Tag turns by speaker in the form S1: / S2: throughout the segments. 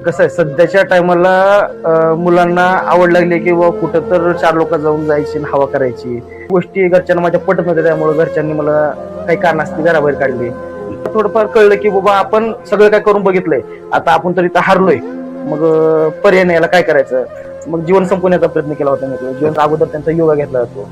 S1: कसं आहे सध्याच्या टायमाला मुलांना आवड लागली की बाबा कुठं तर चार लोक जाऊन जायची आणि हवा करायची गोष्टी घरच्यांना माझ्या पटत नव्हत्या, त्यामुळे घरच्यांनी मला काही कारणास्तव घराबाहेर काढली. थोडंफार कळलं की बाबा आपण सगळं काय करून बघितलंय, आता आपण तर इथं हारलोय, मग पर्याय नाही, याला काय करायचं. मग जीवन संपवण्याचा प्रयत्न केला होता मी. जीवन अगोदर त्यांचा योगा घेतला जातो,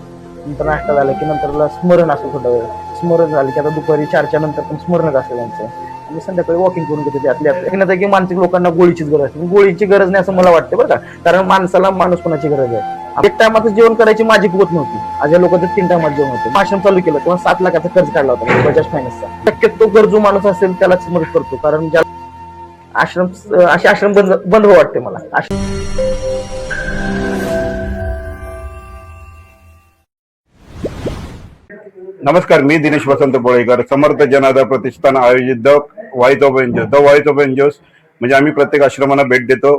S1: नंतर नाश्ता झाला की नंतरला स्मरण असतो, थोडा वेळ स्मरण झालं की आता दुपारी 4च्या नंतर पण स्मरणच असतं त्यांचं. आणि संध्याकाळी वॉकिंग करून घेतो. त्यातल्या की मानसिक लोकांना गोळीचीच गरज असते, गोळीची गरज नाही असं मला वाटतं बरं का. कारण माणसाला माणूसपणाची गरज आहे. एक टायमाचं जेवण करायची माझी कुवत नव्हती, माझ्या लोकांचं 3 टायमात जेवण होतं. आश्रम चालू केलं तेव्हा 7 लाखाचा कर्ज काढला होता बजाज फायनान्सचा. शक्यतो गरजू माणूस असेल त्यालाच मदत करतो, कारण ज्या आश्रम बंद हो वाटते मला.
S2: नमस्कार, मी दिनेश वसंत बोळेकर, समर्थ जनाधार प्रतिष्ठान आयोजित द व्हॉइस ऑफ एंजल्स म्हणजे आम्ही प्रत्येक आश्रमांना भेट देतो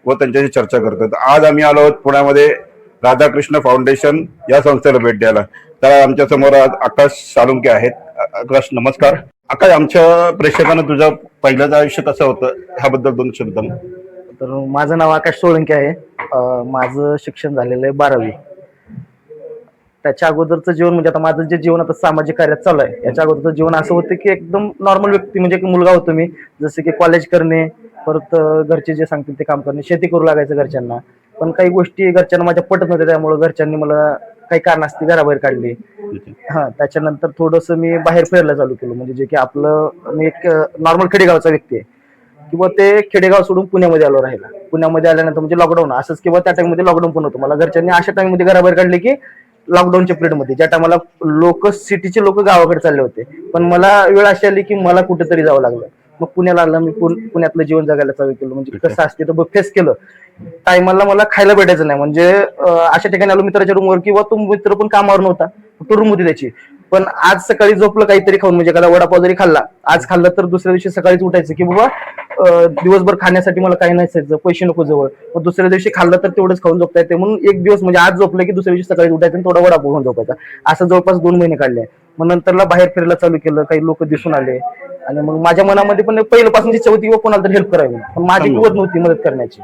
S2: व त्यांच्याशी चर्चा करतो. आज आम्ही आलो आहोत पुण्यामध्ये राधाकृष्ण फाउंडेशन या संस्थेला भेट द्यायला. तर आमच्या समोर आकाश साळुंखे आहेत. आकाश नमस्कार. आकाश, आमच्या प्रेक्षकांना तुझं पहिल्याचं आयुष्य कसं होतं ह्याबद्दल 2 शब्द.
S1: तर माझं नाव आकाश सोळंके आहे. माझं शिक्षण झालेलं आहे 12वी. त्याच्या अगोदरचं जीवन म्हणजे आता माझं जे जीवन आता सामाजिक कार्यात चालू आहे, याच्या अगोदरचं जीवन असं होतं की एकदम नॉर्मल व्यक्ती, म्हणजे एक मुलगा होतो मी. जसं की कॉलेज करणे, परत घरचे जे सांगतील ते काम करणे, शेती करू लागायचं घरच्यांना. पण काही गोष्टी घरच्यांना माझ्या पटत नव्हत्या, त्यामुळे घरच्यांनी मला काही कारणास्तव घराबाहेर काढली. त्याच्यानंतर थोडंसं मी बाहेर फिरायला चालू केलं, म्हणजे जे की आपलं, मी एक नॉर्मल खेडेगावचा व्यक्ती आहे, किंवा ते खेडेगाव सोडून पुण्यामध्ये आलो राहिला. पुण्यामध्ये आल्यानंतर म्हणजे लॉकडाऊन असंच, किंवा त्या टाइममध्ये लॉकडाऊन पण होतं. मला घरच्यांनी अशा टाइममध्ये घराबाहेर काढले की लॉकडाऊनच्या पिरियडमध्ये, ज्या टायमाला सिटीचे लोक गावाकडे चालले होते. पण मला वेळ अशी आली की मला कुठेतरी जावं लागलं. मग पुण्याला आलं मी. पुण्यातलं जीवन जगायला चालू केलं, म्हणजे कसं असते तर फेस केलं. टायमाला मला खायला भेटायचं नाही, म्हणजे अशा ठिकाणी आलो मित्राच्या रूमवर, किंवा तो मित्र पण कामावर नव्हता, तो रूम होती त्याची. पण आज सकाळी झोपलं काहीतरी खाऊन, म्हणजे एखादा वडापाव जरी खाल्ला आज खाल्ला, तर दुसऱ्या दिवशी सकाळीच उठायचं की बाबा दिवसभर खाण्यासाठी मला काही नसायचं, पैसे नको जवळ. मग दुसऱ्या दिवशी खाल्लं तर तेवढंच खाऊन झोपता येते, म्हणून एक दिवस म्हणजे आज झोपलं की दुसऱ्या दिवशी सकाळी उठायचं आणि थोडा वडापाव खाऊन झोपायचा. असं जवळपास 2 महिने काढले. मग नंतरला बाहेर फिरायला चालू केलं, काही लोक दिसून आले, आणि मग माझ्या मनामध्ये पण पहिल्यापासून इच्छा होती किंवा कोणाला तरी हेल्प करावी, पण माझी कुवत नव्हती मदत करण्याची.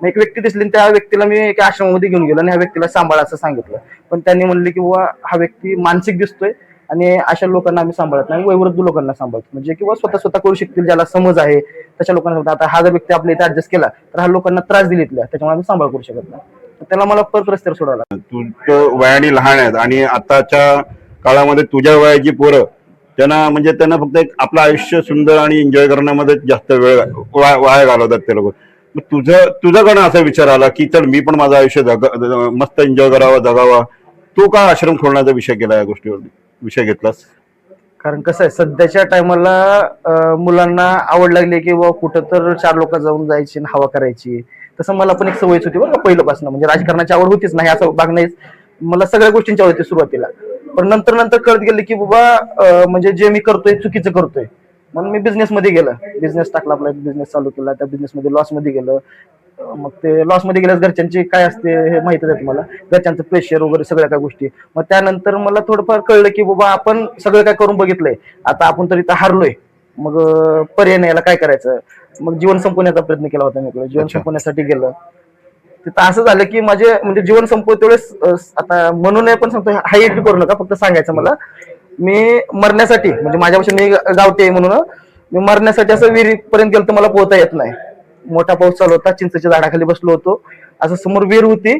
S1: मग एक व्यक्ती दिसली, त्या व्यक्तीला मी एका आश्रमामध्ये घेऊन गेलो आणि ह्या व्यक्तीला सांभाळा असं सांगितलं. पण त्यांनी म्हणले की बाबा हा व्यक्ती मानसिक दिसतोय आणि अशा लोकांना आम्ही सांभाळत नाही, वयोवृद्ध लोकांना सांभाळतो, म्हणजे किंवा स्वतः करू शकतील, ज्याला समज आहे तशा लोकांना. आता हा जर व्यक्ती आपल्या इथे ऍडजस्ट केला तर हा लोकांना त्रास दिला, त्याच्यामुळे आम्ही सांभाळ करू शकत नाही. त्याला मला परत रस्त्यावर सोडायला.
S2: तुझं वयाने लहान आहेत आणि आताच्या काळामध्ये तुझ्या वयाची पोरं त्यांना फक्त एक आपलं आयुष्य सुंदर आणि एन्जॉय करण्यामध्ये जास्त वेळ वाया घालवतात ते लोक. मग तुझ्याकडनं असा विचार आला की चल मी पण माझं आयुष्य मस्त एन्जॉय करावा, जगावा. तू का आश्रम खोलण्याचा विषय केला, या गोष्टीवर विषय घेतलास?
S1: कारण कसं आहे सध्याच्या टायमाला मुलांना आवड लागली की बाबा कुठं तर चार लोक जाऊन जायची आणि हवा करायची. तसं मला पण एक सवयच होती बरं का पहिल्यापासून, म्हणजे राजकारणाची आवड होतीच नाही असं भाग नाही, मला सगळ्या गोष्टींची आवड होती सुरुवातीला. पण नंतर कळत गेलं की बाबा म्हणजे जे मी करतोय चुकीचं करतोय. म्हणून मी बिझनेसमध्ये गेलं, बिझनेस टाकला, आपला बिझनेस चालू केला. त्या बिझनेसमध्ये लॉसमध्ये गेलं. मग ते लॉसमध्ये गेल्यास घरच्यांची काय असते हे माहितीच आहे तुम्हाला, घरच्यांचं प्रेशर वगैरे सगळ्या काय गोष्टी. मग त्यानंतर मला थोडंफार कळलं की बाबा आपण सगळं काय करून बघितलंय, आता आपण तर इथं हारलोय, मग पर्याय नाही, याला काय करायचं. मग जीवन संपवण्याचा प्रयत्न केला होता मी. जीवन संपवण्यासाठी गेलं. तिथं असं झालं की माझे म्हणजे जीवन संपवते वेळेस, आता म्हणून पण सांगतो, हाईट करू नका, फक्त सांगायचं मला. मी मरण्यासाठी, म्हणजे माझ्यापासून मी गावते म्हणून मी मरण्यासाठी असं विहिरीपर्यंत गेलो, तर मला पोहता येत नाही. मोठा पाऊस चालू होता, चिंचेच्या झाडाखाली बसलो होतो, असं समोर विहीर होती.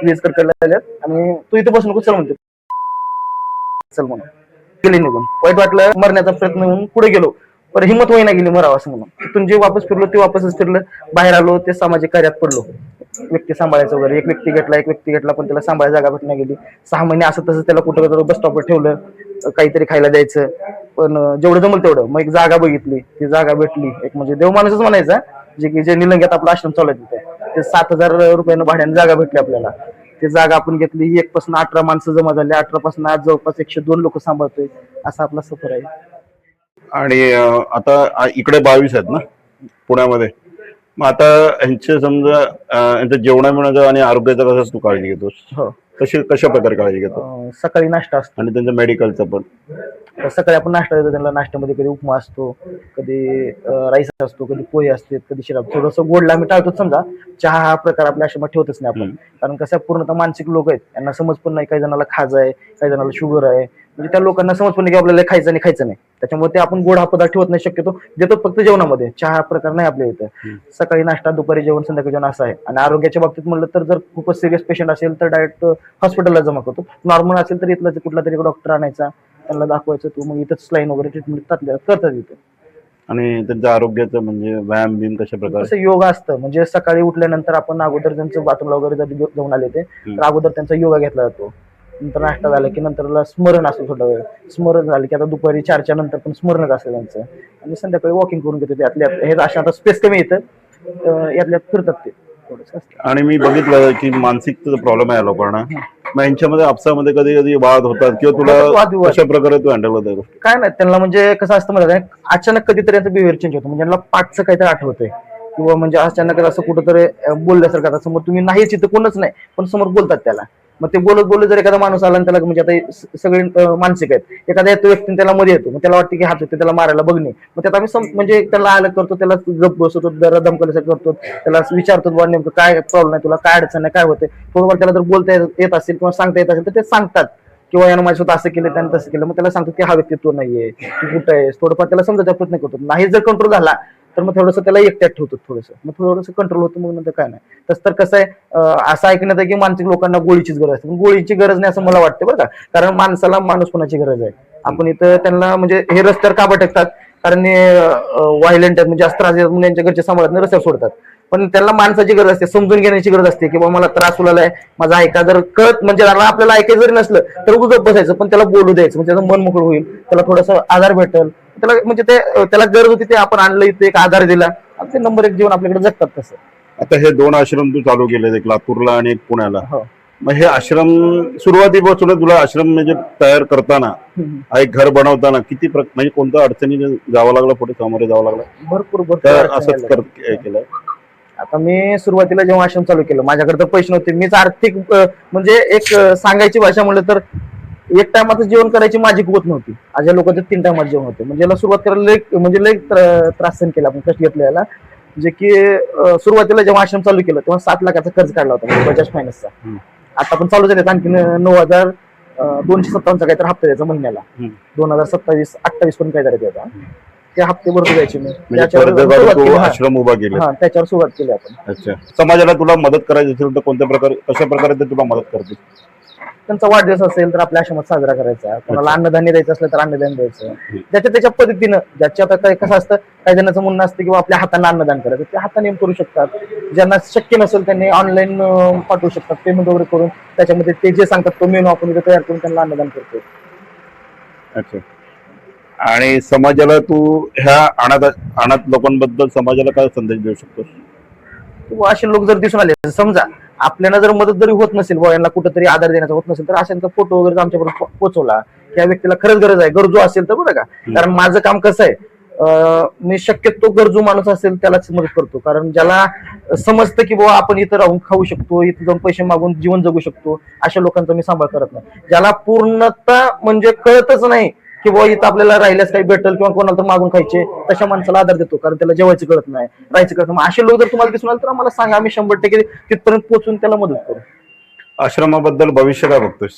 S1: वीज कडकडल्या आणि तू इथे बसू नको, चल म्हणते, चल म्हणून गेली निघून. वाईट वाटलं, मरण्याचा प्रयत्न म्हणून पुढे गेलो, पण हिंमत होईना गेली मरावं असं म्हणून. तिथून जे वापस फिरलो ते वापसच फिरलं. बाहेर आलो, ते सामाजिक कार्यात पडलो, व्यक्ती सांभाळायचं वगैरे. एक व्यक्ती घेतला पण त्याला सांभाळायला जागा भेटण्यात गेली. 6 महिने असं तसं त्याला कुठं बस स्टॉपवर ठेवलं, काहीतरी खायला द्यायचं, पण जेवढं जमलं तेवढं. मग एक जागा बघितली, ती जागा भेटली. एक म्हणजे देव माणूसच म्हणायचा, जे निलंग्यात आपला आश्रम चालू आहे तिथे. ते 7,000 रुपयानं भाड्याने जागा भेटली आपल्याला. ती जागा आपण घेतली. 1 पासून 18 माणसं जमा झाली. 18 पासून आज जवळपास 102 लोक सांभाळतोय. असा आपला सफर आहे.
S2: आणि आता इकडे 22 आहेत ना पुण्यामध्ये. मग आता यांचे समजा यांच्या जेवणाबिवणाचं आणि आरोग्याचं कसं तू काळजी घेतोस?
S1: हो,
S2: कशा प्रकारे काळजी घेतो
S1: सकाळी नाश्ता असतो.
S2: आणि त्यांचं मेडिकलचं पण?
S1: तर सकाळी आपण नाश्ता देतो त्यांना. नाश्त्यामध्ये कधी उपमा असतो, कधी राईस असतो, कधी पोहे असते, कधी शिरा. थोडंसं गोडला आम्ही टाळतो. समजा चहा हा प्रकार आपल्या आश्रमात ठेवतच नाही आपण, कारण कसं पूर्णतः मानसिक लोक आहेत, त्यांना समज पण नाही. काही जणांना खाज आहे, काही जणांना शुगर आहे, म्हणजे त्या लोकांना समज पण नाही की आपल्याला खायचं नाही खायचं नाही. त्याच्यामुळे ते आपण गोड हा पदार्थ ठेवत नाही. शक्यतो देतो फक्त जेवणामध्ये. चहा हा प्रकार नाही आपल्या इथं. सकाळी नाश्ता, दुपारी जेवण, संध्याकाळी जेवण असं आहे. आणि आरोग्याच्या बाबतीत म्हणलं तर जर खूपच सिरियस पेशंट असेल तर डायरेक्ट हॉस्पिटलला जमा करतो. नॉर्मल असेल तर इथला कुठला तरी डॉक्टर आणायचा, त्यांना दाखवायचं, तो मग इथंच स्लाईन वगैरे ट्रीटमेंट करतात इथं.
S2: आणि त्यांच्या आरोग्याचं म्हणजे व्यायाम बिम कशा प्रकारे?
S1: तसं योगा असतं. म्हणजे सकाळी उठल्यानंतर आपण अगोदर त्यांचं बाथरूमला वगैरे जर घेऊन आले ते, तर अगोदर त्यांचा योगा घेतला जातो. नंतर नाश्ता झाला की नंतरला स्मरण असतो थोडा वेळ. स्मरण झालं की आता दुपारी 4च्या नंतर पण स्मरणच असतं त्यांचं. आणि संध्याकाळी वॉकिंग करून घेतो. त्यातल्या हे अशा आता स्पेस कमी येतं, यातल्यात फिरतात ते थोडंसं असतं.
S2: आणि मी बघितलं की मानसिक प्रॉब्लेम आहे या लोकांना, मग यांच्यामध्ये आपसामध्ये कधी कधी वाद होतात किंवा तुला
S1: वादविवाद.
S2: कशा प्रकारे तू हँडल होत?
S1: काय नाही, त्यांना म्हणजे कसं असतं मला अचानक कधीतरी यांचं बिहेवियर चेंज होतं. म्हणजे यांना पाठचं काहीतरी आठवतंय किंवा म्हणजे अचानक असं कुठंतरी बोलल्यासारखं. आता समोर तुम्ही नाहीच इथं कोणच नाही, पण समोर बोलतात त्याला. मग ते बोलत बोलत जर एखादा माणूस आला आणि त्याला म्हणजे आता सगळे मानसिक आहेत, एखादा येतो व्यक्ती त्याला मध्ये येतो, मग त्याला वाटतं की हात होते त्याला मारायला बघणे. मग त्यात आम्ही म्हणजे त्याला अलग करतो, त्याला गप बसवतो, जरा दमकल्यासारखं करतो, त्याला विचारतो बा नेमकं काय प्रॉब्लेम आहे तुला, काय अडचण आहे, काय होते. थोडंफार त्याला जर बोलता येत असेल किंवा सांगता येत असेल तर ते सांगतात, किंवा यानं माझ्यासोबत असं केलं त्यानं तसं केलं. मग त्याला सांगतो की हा व्यक्तित्व नाहीये, तू कुठं आहेस. थोडंफार त्याला समजायचा प्रयत्न करतो. नाही जर कंट्रोल झाला तर मग थोडंसं त्याला एकट्यात ठेवतो, मग थोडंसं कंट्रोल होतं. मग नंतर काय नाही. तसं तर कसं आहे, असं ऐकण्यात आहे की मानसिक लोकांना गोळीचीच गरज असते. पण गोळीची गरज नाही असं मला वाटतं बरं का. कारण माणसाला माणूस कोणाची गरज आहे. आपण इथं त्यांना म्हणजे हे रस्त्यावर का भटकतात, कारण व्हायलेंट आहेत, म्हणजे जास्त त्रास देतात म्हणून यांच्या घरचे सांभाळत नाही, रस्त्यावर सोडतात. पण त्यांना माणसाची गरज असते, समजून घेण्याची गरज असते की बाबा मला त्रास होलाय, माझा ऐका. जर कळत म्हणजे आपल्याला ऐकायचं जरी नसलं तर उगाच बसायचं, पण त्याला बोलू द्यायचं, म्हणजे त्याचं मन मोकळं होईल, त्याला थोडासा आधार भेटेल. त्याला म्हणजे ते त्याला गरज होती, ते आपण आणलं इथे, एक आधार दिला, ते नंबर 1 जीवन आपल्याकडे जगतात. तसं
S2: आता हे 2 आश्रम तू चालू केले, एक लातूरला आणि एक पुण्याला.
S1: हो.
S2: मग हे आश्रम सुरुवातीपासून तुला आश्रम म्हणजे तयार करताना, एक घर बनवताना किती म्हणजे कोणत्या अडचणी जावं लागलं, पुढे सामोरे जावं लागलं?
S1: भरपूर
S2: असंच केलं.
S1: आता मी सुरुवातीला जेव्हा आश्रम चालू केलं, माझ्याकडे तर पैसे नव्हते. मीच आर्थिक म्हणजे एक सांगायची भाषा म्हणलं तर एक टायमाचं जेवण करायची माझी कुवत नव्हती. माझ्या लोकांचे 3 टायमात जेवण होते. म्हणजे याला सुरुवात करायला म्हणजे लई त्रास सहन केला आपण, कष्ट घेतलं याला. म्हणजे की सुरुवातीला जेव्हा आश्रम चालू केलं तेव्हा 7 लाखाचा कर्ज काढला होता, म्हणजे बजाज फायनान्सचा. आता पण चालू झाले, आणखी 9,257 काहीतरी हप्ता द्यायचा महिन्याला. 2027-28 पर्यंत काहीतरी द्यायचा. ते हप्ते भरतो द्यायचे मी.
S2: आश्रम उभा केला,
S1: त्याच्यावर सुरुवात केली आपण.
S2: अच्छा. समाजाला तुला मदत करायची असेल तर कोणत्या प्रकारे, कशा प्रकारे ते तुला मदत करते?
S1: त्यांचा वाढदिवस असेल तर आपल्या आश्रमात साजरा करायचा, कोणाला अन्नधान्य द्यायचं असलं तर अन्नदान द्यायचं, त्याच्या पद्धतीनं. ज्याच्या आता काय कसं असतं, काही जणांचं म्हणणं असतं किंवा आपल्या हाताने अन्नदान करायचं, ते हाताने करू शकतात. ज्यांना शक्य नसेल त्यांनी ऑनलाईन पाठवू शकतात, पेमेंट वगैरे करून. त्याच्यामध्ये ते जे सांगतात तो मेनू आपण तयार करून त्यांना अन्नदान करतो.
S2: अच्छा. आणि समाजाला तू ह्या अनाथ लोकांबद्दल समाजाला काय संदेश देऊ शकतोस?
S1: किंवा असे लोक जर दिसून आले, समजा आपल्याला जर मदत जरी होत नसेल, यांना कुठेतरी आधार देण्याचा होत नसेल, तर अशांचा फोटो वगैरे आमच्यापर्यंत पोहोचवला, त्या व्यक्तीला खरंच गरज आहे, गरजू असेल तर बरं का. कारण माझं काम कसं आहे, मी शक्यतो गरजू माणूस असेल त्यालाच मदत करतो. कारण ज्याला समजतं की बाबा आपण इथं राहून खाऊ शकतो, इथं जाऊन पैसे मागून जीवन जगू शकतो, अशा लोकांचा मी सांभाळ करत नाही. ज्याला पूर्णतः म्हणजे कळतच नाही की बाबा इथं आपल्याला राहिल्यास काही भेटेल किंवा कोणाला तर मागून खायचे, तशा माणसाला आधार देतो. कारण त्याला जेवायचं कळत नाही, राहायचं कळत नाही. असे लोक जर तुम्हाला दिसून आले तर आम्हाला सांगा, आम्ही 100% तिथपर्यंत पोहोचून त्याला मदत करू.
S2: आश्रमाबद्दल भविष्य काय बघतोस?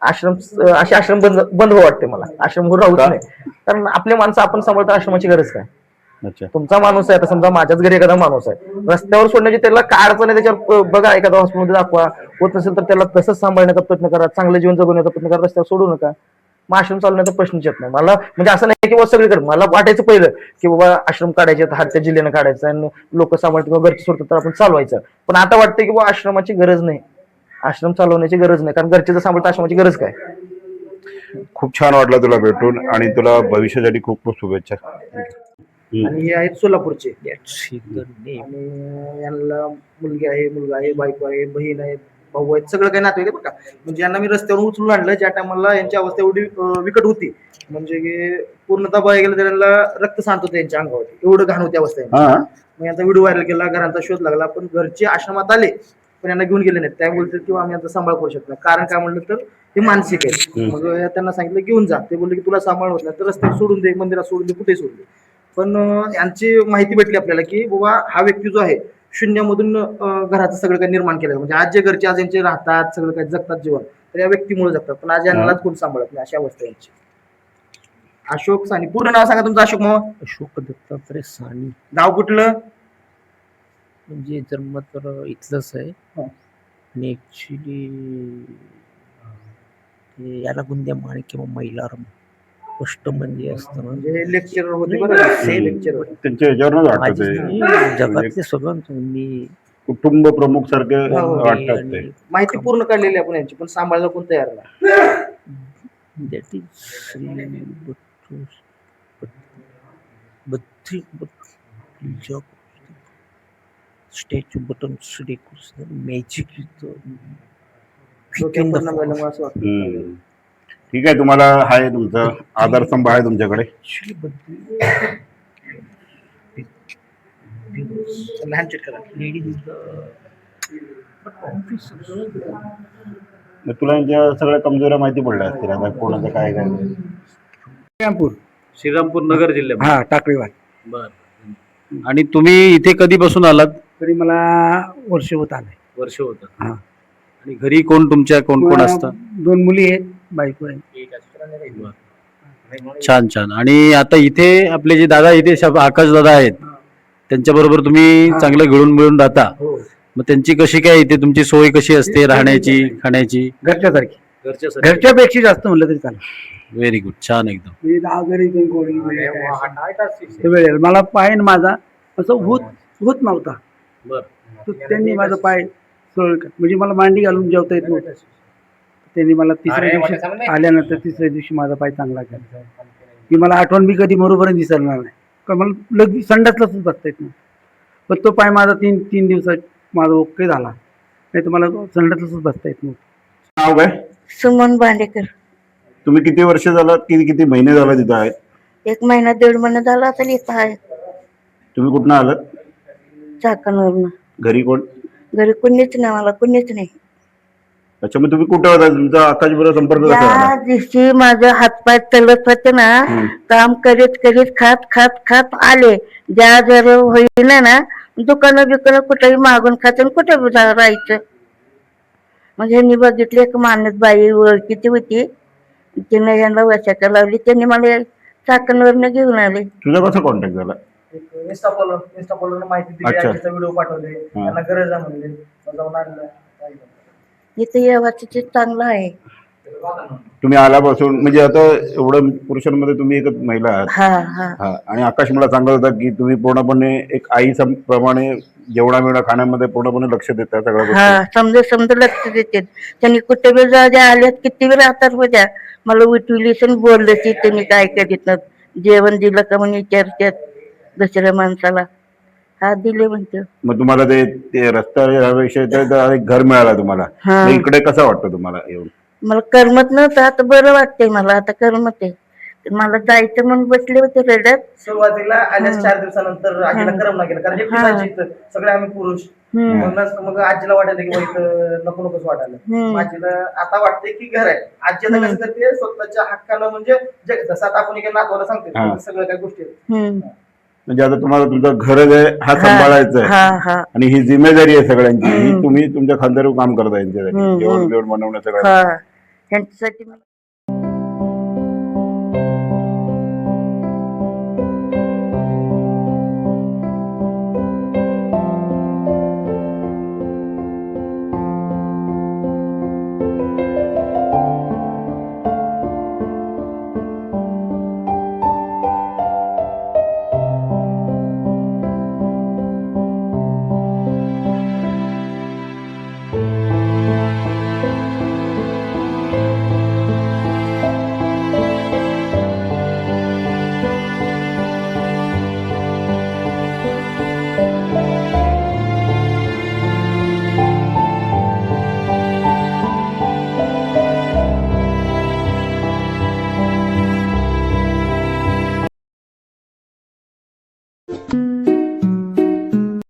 S1: आश्रम बंद हो वाटते मला. आश्रम राहूच नाही, कारण आपले माणसं आपण सांभाळतो, आश्रमाची गरज काय. तुमचा माणूस आहे, आता समजा माझ्याच घरी एखादा माणूस आहे, रस्त्यावर सोडण्याची त्याला काय अडचण आहे त्याच्यावर बघा, एखादा हॉस्पिटलमध्ये दाखवा. होत नसेल तर त्याला तसंच सांभाळण्याचा प्रयत्न करा, चांगलं जीवन जगवण्याचा प्रयत्न करा, रस्त्यावर सोडू नका. मग आश्रम चालवण्याचा प्रश्नच येत नाही मला. म्हणजे असं नाही की बाबा सगळीकडे मला वाटायचं पहिलं की बाबा आश्रम काढायचे, हातच्या जिल्ह्यानं काढायचं आणि लोक सांभाळतात किंवा घरचे सोडतात तर आपण चालवायचं. पण आता वाटतं की बाबा आश्रमाची गरज नाही, आश्रम चालवण्याची गरज नाही, कारण घरचे जर सांभाळतात आश्रमाची गरज काय.
S2: खूप छान वाटलं तुला भेटून आणि तुला भविष्यासाठी खूप खूप शुभेच्छा.
S1: आणि हे आहेत सोलापूरचे, आणि यांना मुलगी आहे, मुलगा आहे, बायको आहे, बहीण आहे, भाऊ आहेत, सगळं काही नातेवाईक आहे बघा. म्हणजे यांना मी रस्त्यावरून उचलून आणलं ज्या टायमाला यांची अवस्था एवढी विकट होती, म्हणजे की पूर्णतः बघायला गेलं तर यांना रक्त सांडत होतं यांच्या अंगावरती, एवढं घाण होती अवस्था. मग यांचा व्हिडिओ व्हायरल केला, घरांचा शोध लागला, पण घरचे आश्रमात आले पण यांना घेऊन गेले नाहीत. त्या बोलतात किंवा आम्ही आता सांभाळ करू शकतो. कारण काय म्हणलं तर हे मानसिक आहे. मग त्यांना सांगितलं घेऊन जा. ते बोलले की तुला सांभाळ होत नाही तर रस्त्यावर सोडून दे, मंदिरात सोडून दे, कुठेही सोडून दे. पण यांची माहिती भेटली आपल्याला की बाबा हा व्यक्ती जो आहे शून्यामधून घराचं सगळं काही निर्माण केलं. म्हणजे आज जे घरचे आज यांचे राहतात सगळं काही जगतात जीवन तर या व्यक्तीमुळे जगतात. पण आज यांनाच कोण सांभाळत नाही अशी अवस्था यांची. अशोक सानी. पूर्ण नाव सांगा तुमचं. अशोक मामा.
S3: अशोक दत्तात्रय सानी.
S1: गाव कुठलं?
S3: म्हणजे जन्म तर इथलंच आहे
S1: हा.
S3: आणि ऍक्च्युली याला गुंद्या माणिक किंवा मैलारम स्पष्ट म्हणजे असतं ना,
S1: म्हणजे लेक्चरर होते बरं. Same lecturer.
S2: त्यांच्या ह्याच्यावरच वाटतं
S3: माझी
S2: ते
S3: जगातले सगळं मी
S2: कुटुंब प्रमुख सारखे
S1: हो,
S2: वाटतात ते.
S1: माहिती पूर्ण काढलेली आपण यांची पण सांभाळायला कोण तयार नाही.
S3: That is Shri statue button Shri Krishna magic
S1: डोक्यात परिणाम झाल्यामुळे असं वाटतं.
S2: ठीक आहे, तुम्हाला आहे तुमचा आधारस्तंभ आहे तुमच्याकडे.
S1: लहान चिट करा.
S2: मग तुला यांच्या सगळ्या कमजोऱ्या माहिती पडल्या असतील आता कोणाचं काय काय.
S4: श्रीरामपूर नगर जिल्ह्यात.
S5: हा टाकळीवाड.
S4: बर. आणि तुम्ही इथे कधीपासून आलात?
S5: तरी मला वर्ष होत आलंय.
S4: वर्ष होतं.
S5: हा.
S4: आणि घरी कोण तुमच्या कोण कोण असतं?
S5: 2 मुली आहेत, बायको आहे.
S4: छान छान. आणि आता इथे आपले जे दादा इथे आकाश दादा आहेत त्यांच्याबरोबर तुम्ही चांगलं घिळून मिळून राहता.
S5: हो.
S4: मग त्यांची कशी काय इथे तुमची सोय कशी असते राहण्याची खाण्याची?
S5: घरच्यासारखी.
S4: घरच्या
S5: घरच्यापेक्षा जास्त म्हणलं तरी चालेल.
S4: Very good. छान एकदम.
S5: म्हणजे 10 घरी काही कोणी वगैरे काय असं. ते वेळेला मला पाय न माझा असं होत नव्हता.
S4: बर.
S5: तर त्यांनी माझा पाय सरळ म्हणजे मला मांडी घालून जेवता येत नव्हतं. त्यांनी मला तिसऱ्या दिवशी आल्यानंतर तिसऱ्या दिवशी माझा पाय चांगला केला. की मला आठवण बी कधी बरोबरच दिसणार नाही. कारण मला लगेच संडासलाच बसता येत नव्हतं. पण तो पाय माझा 3 दिवसात माझा ओके झाला. नाही तर मला संडासलाच बसता येत नव्हतं.
S2: नाव काय?
S6: सुमन बांडेकर.
S2: तुम्ही किती वर्ष झाला किती महिने झाला तिथं आहेत?
S6: 1 महिना 1.5 महिना झाला आता इथं आहे.
S2: तुम्ही कुठनं आलात?
S6: चाकणवरनं.
S2: घरी कोण?
S6: घरी कुणीच नाही, मला कुणीच नाही.
S2: अच्छा, मग तुम्ही कुठं होता? तुमचा आकाश बरोबर संपर्क कसा
S6: ज्या
S2: झाला?
S6: दिवशी माझं हातपाय चलत होते ना काम करीत करीत खात आले. ज्या जर होईना ना दुकानं बिकानं कुठेही मागून खात आणि कुठे राहायचं. मग ह्यांनी बघितली एक माणूस बाई ओळखीची होती. तिने ह्यांना वशाका लावली. त्यांनी मला चाकणवरनं घेऊन आले.
S2: तुझा कसा कॉन्टॅक्ट झाला?
S1: इंस्टा फॉलोअर माहिती दिली.
S2: अच्छा.
S1: आजीचा व्हिडिओ पाठवले. त्यांना गरज आहे म्हणले. मग जाऊन आणलं.
S6: इथं येवाचं चांगलं आहे.
S2: तुम्ही आल्यापासून म्हणजे आता एवढं पुरुषांमध्ये तुम्ही एकच महिला आहात.
S6: हा हा.
S2: हा. आणि आकाश मला सांगत होता की तुम्ही पूर्णपणे एक आई प्रमाणे जेवणाबिवणा खाण्यामध्ये पूर्णपणे लक्ष देता सगळ्या गोष्टी.
S6: समजा लक्ष देते. त्यांनी कुठे वेळ ज्या आल्यात किती वेळ राहतात होत्या मला उठविली बोलले की त्यांनी काय करीत ना जेवण दिलं का म्हणून विचारतात दुसऱ्या माणसाला. हा दिले म्हणतो.
S2: मग तुम्हाला ते रस्त्यावर एक घर मिळाला तुम्हाला.
S6: हा.
S2: मग इकडे कसं वाटतं तुम्हाला येऊन?
S6: मला करमत नव्हतं. आता बरं वाटतंय मला. आता करमत आहे. मला जायचं म्हणून बसले होते रडत.
S1: सुरुवातीला आल्यास 4 दिवसानंतर आजीला करम लागेल कारण एकटीच आजी इथं. सगळे आम्ही पुरुष. मग आजीला वाटायचं की इथं नकोच वाटायला. आजीला आता वाटतंय की घर आहे. आजी आता कसं करते स्वतःच्या हक्कानं म्हणजे जसं आता आपण एका नातवाला सांगतो सगळ्या काही गोष्टी आहेत.
S2: म्हणजे आता तुम्हाला तुमचं घर आहे हा सांभाळायचं आहे आणि ही जिम्मेदारी आहे सगळ्यांची. ही तुम्ही तुमच्या खांद्यावर काम करता यांच्यासाठी जेवण बनवणं सगळं.
S6: ह्यांच्यासाठी